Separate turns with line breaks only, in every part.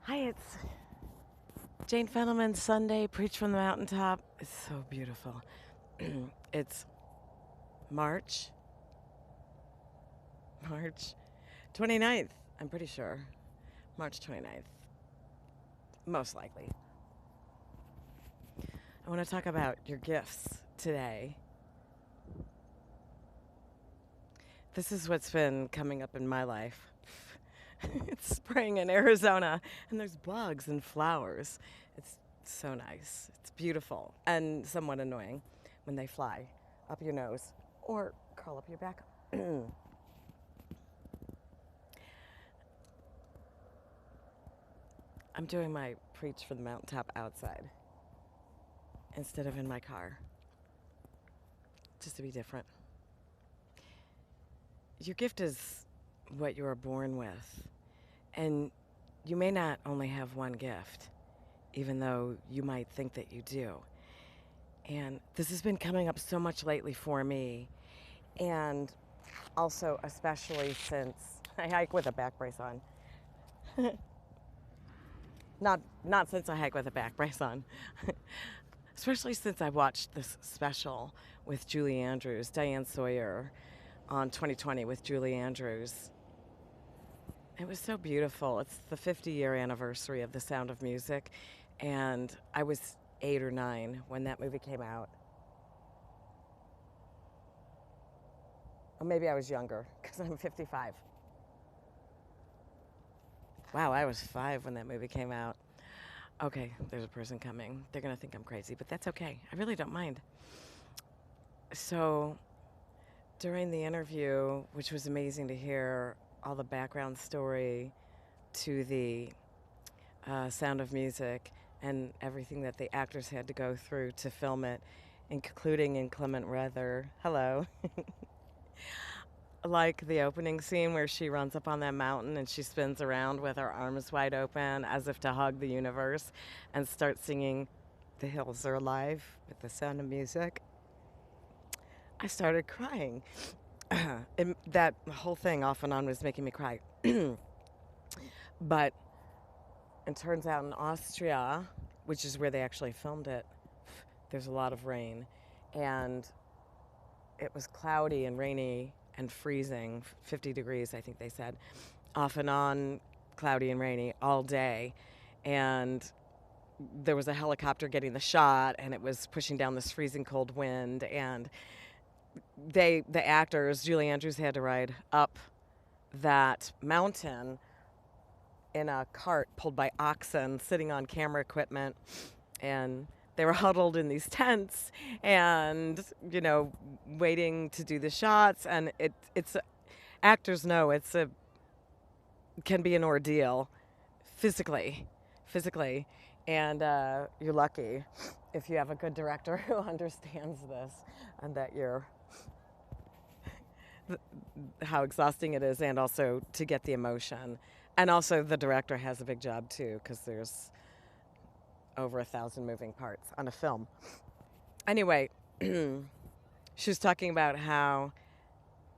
Hi, it's Jane Fendelman, Sunday, Preach from the Mountaintop. It's so beautiful. It's March, March 29th, I'm pretty sure. March 29th, most likely. I want to talk about your gifts today. This is what's been coming up in my life. It's spring in Arizona, and there's bugs and flowers. It's so nice. It's beautiful and somewhat annoying when they fly up your nose or curl up your back. I'm doing my preach for the mountaintop outside instead of in my car, just to be different. Your gift is what you are born with, and you may not only have one gift, even though you might think that you do. And this has been coming up so much lately for me, and also especially since I hike with a back brace on. Not since I hike with a back brace on. Especially since I watched this special with Julie Andrews, Diane Sawyer, on 2020 with Julie Andrews. It was so beautiful. It's the 50-year anniversary of The Sound of Music, and I was 8 or 9 when that movie came out. Or maybe I was younger, because I'm 55. Wow, I was 5 when that movie came out. Okay, there's a person coming. They're going to think I'm crazy, but that's okay. I really don't mind. So, during the interview, which was amazing to hear all the background story to the Sound of Music and everything that the actors had to go through to film it, including inclement weather. Hello. Like the opening scene where she runs up on that mountain and she spins around with her arms wide open as if to hug the universe and start singing "The Hills Are Alive" with the Sound of Music. I started crying. That whole thing off and on was making me cry. But it turns out in Austria, which is where they actually filmed it, there's a lot of rain. And it was cloudy and rainy and freezing, 50 degrees, I think they said, off and on, cloudy and rainy all day. And there was a helicopter getting the shot, and it was pushing down this freezing cold wind. And the actors, Julie Andrews had to ride up that mountain in a cart pulled by oxen, sitting on camera equipment, and they were huddled in these tents and waiting to do the shots. And it's actors know can be an ordeal physically, and you're lucky if you have a good director who understands this and that how exhausting it is, and also to get the emotion. And also the director has a big job too, because there's over 1,000 moving parts on a film. Anyway, she was talking about how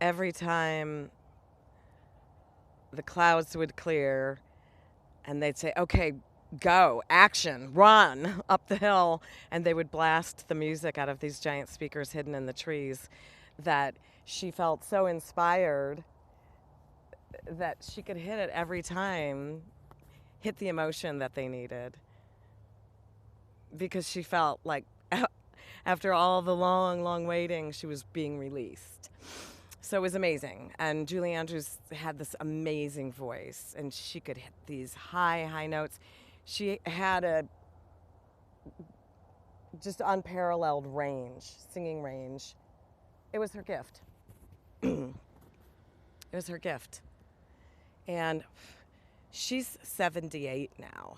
every time the clouds would clear and they'd say, okay, go, action, run up the hill, and they would blast the music out of these giant speakers hidden in the trees, that she felt so inspired that she could hit it every time, hit the emotion that they needed, because she felt like after all the long waiting, she was being released. So it was amazing. And Julie Andrews had this amazing voice, and she could hit these high notes. She had a just unparalleled singing range. It was her gift. It was her gift. And she's 78 now.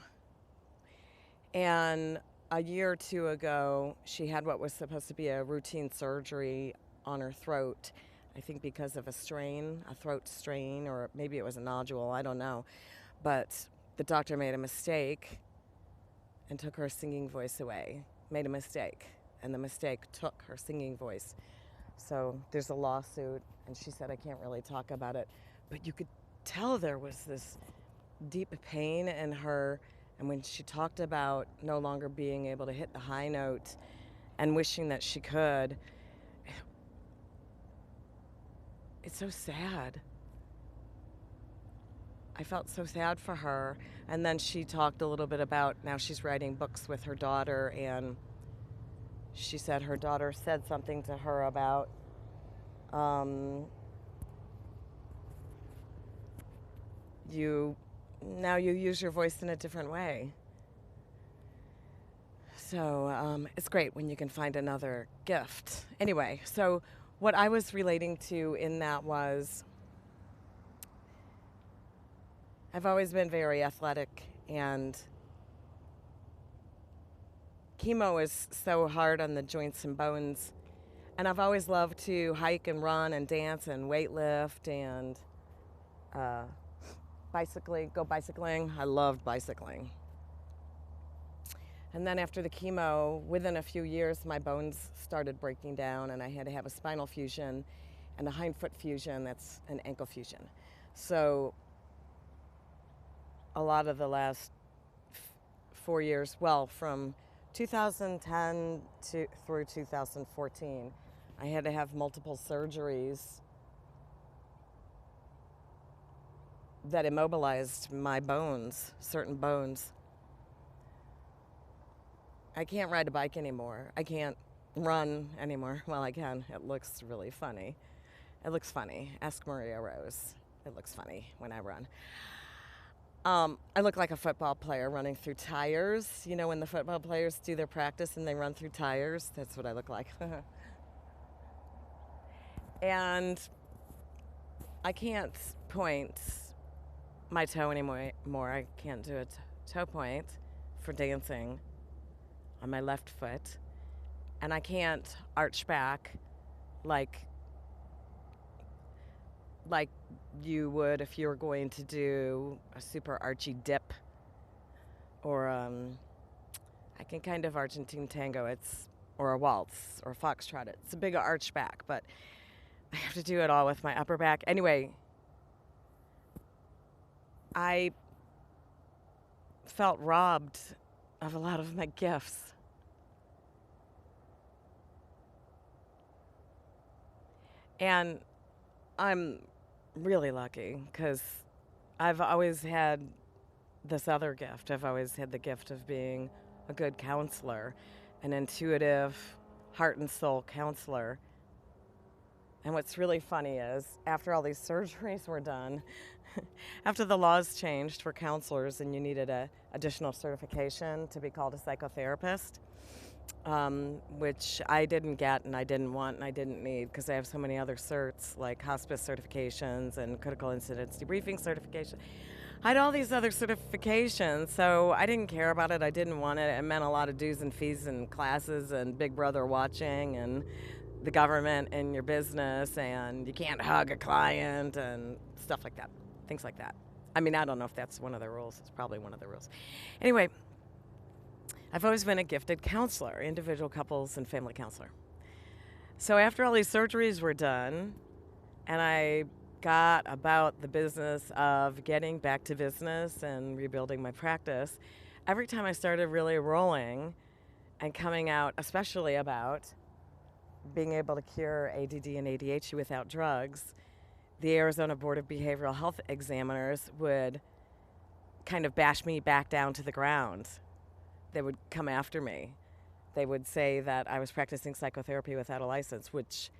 And a year or two ago, she had what was supposed to be a routine surgery on her throat, I think because of a throat strain, or maybe it was a nodule, I don't know. But the doctor made a mistake and took her singing voice away. Made a mistake, and the mistake took her singing voice. So there's a lawsuit, and she said, I can't really talk about it. But you could tell there was this deep pain in her. And when she talked about no longer being able to hit the high note and wishing that she could, it's so sad. I felt so sad for her. And then she talked a little bit about now she's writing books with her daughter, and she said her daughter said something to her about you now you use your voice in a different way. So it's great when you can find another gift. Anyway, so what I was relating to in that was I've always been very athletic, and chemo is so hard on the joints and bones. And I've always loved to hike and run and dance and weightlift and go bicycling. I loved bicycling. And then after the chemo, within a few years, my bones started breaking down, and I had to have a spinal fusion and a hindfoot fusion. That's an ankle fusion. So a lot of the last 4 years, well, from 2010 through 2014, I had to have multiple surgeries that immobilized my bones, certain bones. I can't ride a bike anymore. I can't run anymore. Well, I can. It looks really funny. It looks funny. Ask Maria Rose. It looks funny when I run. I look like a football player running through tires. You know when the football players do their practice and they run through tires? That's what I look like. And I can't point my toe anymore. I can't do a toe point for dancing on my left foot. And I can't arch back like you would if you were going to do a super archy dip, or I can kind of Argentine tango, or a waltz or a foxtrot. It's a big arch back, but I have to do it all with my upper back. Anyway, I felt robbed of a lot of my gifts. And I'm really lucky because I've always had this other gift. I've always had the gift of being a good counselor, an intuitive, heart and soul counselor. And what's really funny is after all these surgeries were done, after the laws changed for counselors and you needed an additional certification to be called a psychotherapist, which I didn't get and I didn't want and I didn't need because I have so many other certs like hospice certifications and critical incidents debriefing certification. I had all these other certifications, so I didn't care about it. I didn't want it. It meant a lot of dues and fees and classes and Big Brother watching and the government in your business, and you can't hug a client and stuff like that, things like that. I mean, I don't know if that's one of the rules. It's probably one of the rules. Anyway, I've always been a gifted counselor, individual couples and family counselor. So after all these surgeries were done, and I got about the business of getting back to business and rebuilding my practice, every time I started really rolling and coming out, especially about being able to cure ADD and ADHD without drugs, the Arizona Board of Behavioral Health examiners would kind of bash me back down to the ground. They would come after me. They would say that I was practicing psychotherapy without a license, which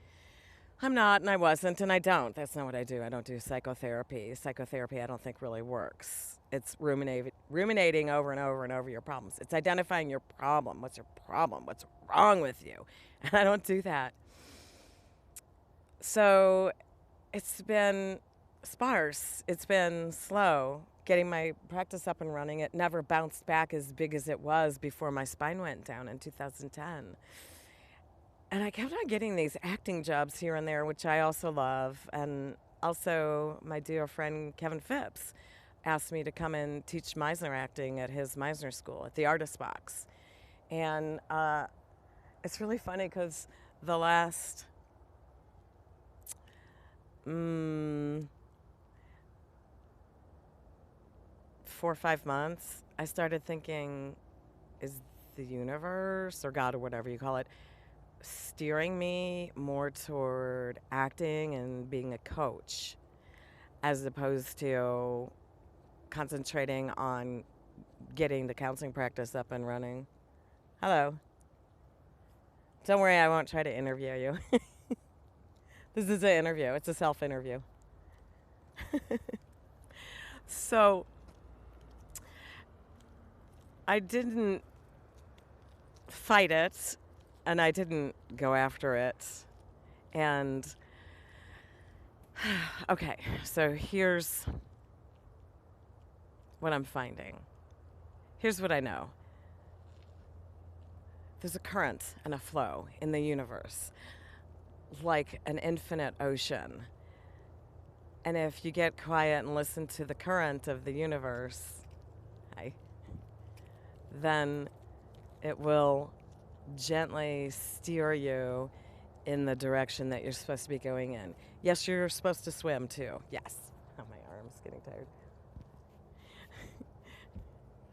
I'm not, and I wasn't, and I don't. That's not what I do. I don't do psychotherapy. Psychotherapy, I don't think, really works. It's ruminating over and over and over your problems. It's identifying your problem. What's your problem? What's wrong with you? And I don't do that. So it's been sparse. It's been slow getting my practice up and running. It never bounced back as big as it was before my spine went down in 2010. And I kept on getting these acting jobs here and there, which I also love. And also my dear friend Kevin Phipps asked me to come and teach Meisner acting at his Meisner school at the Artist Box. And it's really funny because the last 4 or 5 months, I started thinking, is the universe or God or whatever you call it steering me more toward acting and being a coach as opposed to concentrating on getting the counseling practice up and running? Hello. Don't worry, I won't try to interview you. This is an interview. It's a self-interview. So I didn't fight it and I didn't go after it. And okay, so here's what I'm finding. Here's what I know. There's a current and a flow in the universe, like an infinite ocean. And if you get quiet and listen to the current of the universe, then it will gently steer you in the direction that you're supposed to be going in. Yes, you're supposed to swim too. Yes. Oh, my arm's getting tired.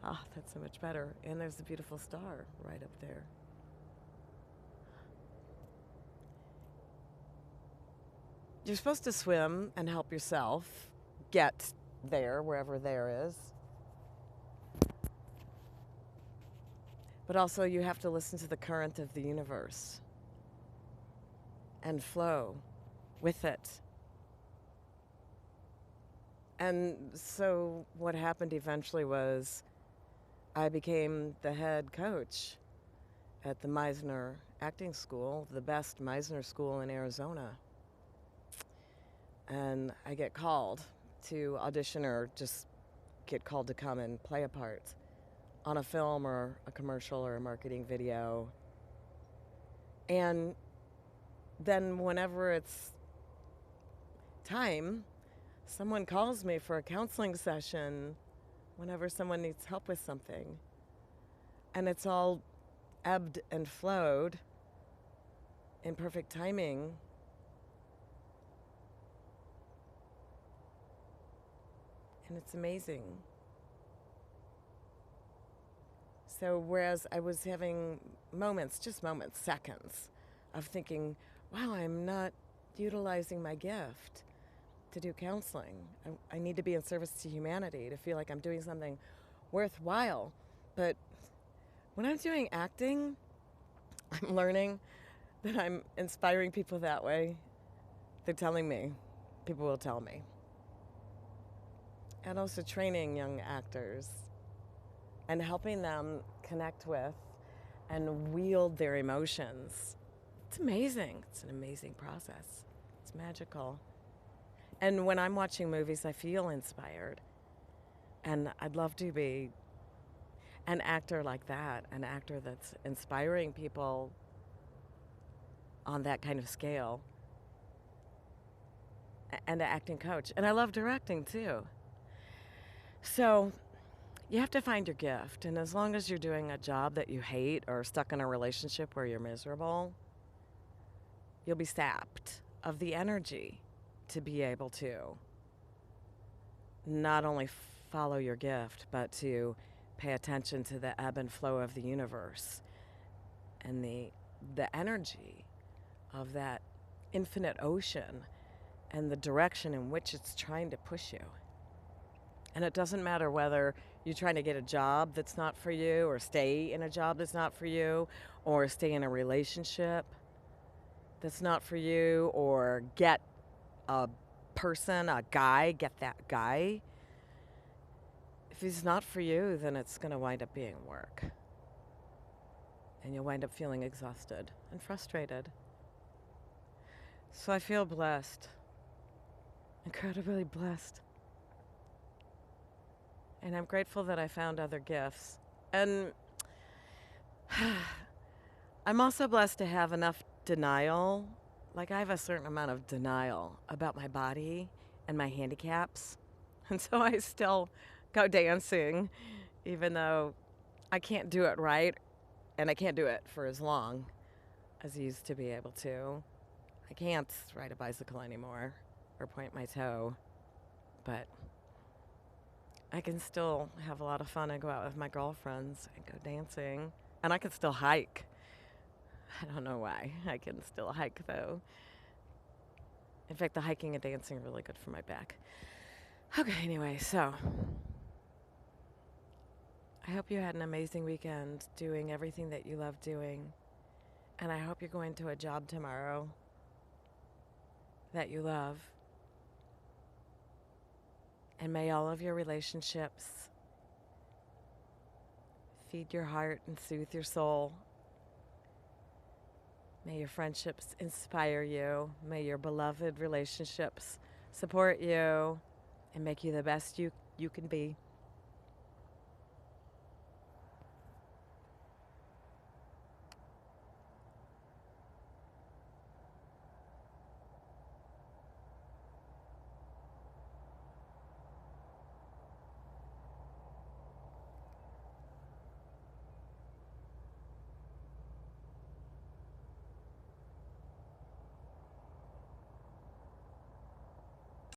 Ah, that's so much better. And there's a beautiful star right up there. You're supposed to swim and help yourself get there, wherever there is. But also you have to listen to the current of the universe and flow with it. And so what happened eventually was I became the head coach at the Meisner Acting School, the best Meisner school in Arizona. And I get called to audition or just get called to come and play a part on a film or a commercial or a marketing video. And then whenever it's time, someone calls me for a counseling session whenever someone needs help with something. And it's all ebbed and flowed in perfect timing. And it's amazing. So whereas I was having moments, just moments, seconds, of thinking, wow, I'm not utilizing my gift to do counseling. I need to be in service to humanity, to feel like I'm doing something worthwhile. But when I'm doing acting, I'm learning that I'm inspiring people that way. They're telling me, people will tell me. And also training young actors and helping them connect with and wield their emotions. It's amazing. It's an amazing process. It's magical. And when I'm watching movies, I feel inspired. And I'd love to be an actor like that, an actor that's inspiring people on that kind of scale, and an acting coach. And I love directing too. So you have to find your gift. And as long as you're doing a job that you hate or stuck in a relationship where you're miserable, you'll be sapped of the energy to be able to not only follow your gift, but to pay attention to the ebb and flow of the universe and the energy of that infinite ocean and the direction in which it's trying to push you. And it doesn't matter whether you're trying to get a job that's not for you, or stay in a job that's not for you, or stay in a relationship that's not for you, or get a person, a guy, get that guy. If he's not for you, then it's going to wind up being work. And you'll wind up feeling exhausted and frustrated. So I feel blessed, incredibly blessed. And I'm grateful that I found other gifts. And I'm also blessed to have enough denial. Like, I have a certain amount of denial about my body and my handicaps. And so I still go dancing, even though I can't do it right. And I can't do it for as long as I used to be able to. I can't ride a bicycle anymore or point my toe. But I can still have a lot of fun and go out with my girlfriends and go dancing. And I can still hike. I don't know why. I can still hike though. In fact, the hiking and dancing are really good for my back. Okay, anyway, so I hope you had an amazing weekend doing everything that you love doing. And I hope you're going to a job tomorrow that you love. And may all of your relationships feed your heart and soothe your soul. May your friendships inspire you. May your beloved relationships support you and make you the best you can be.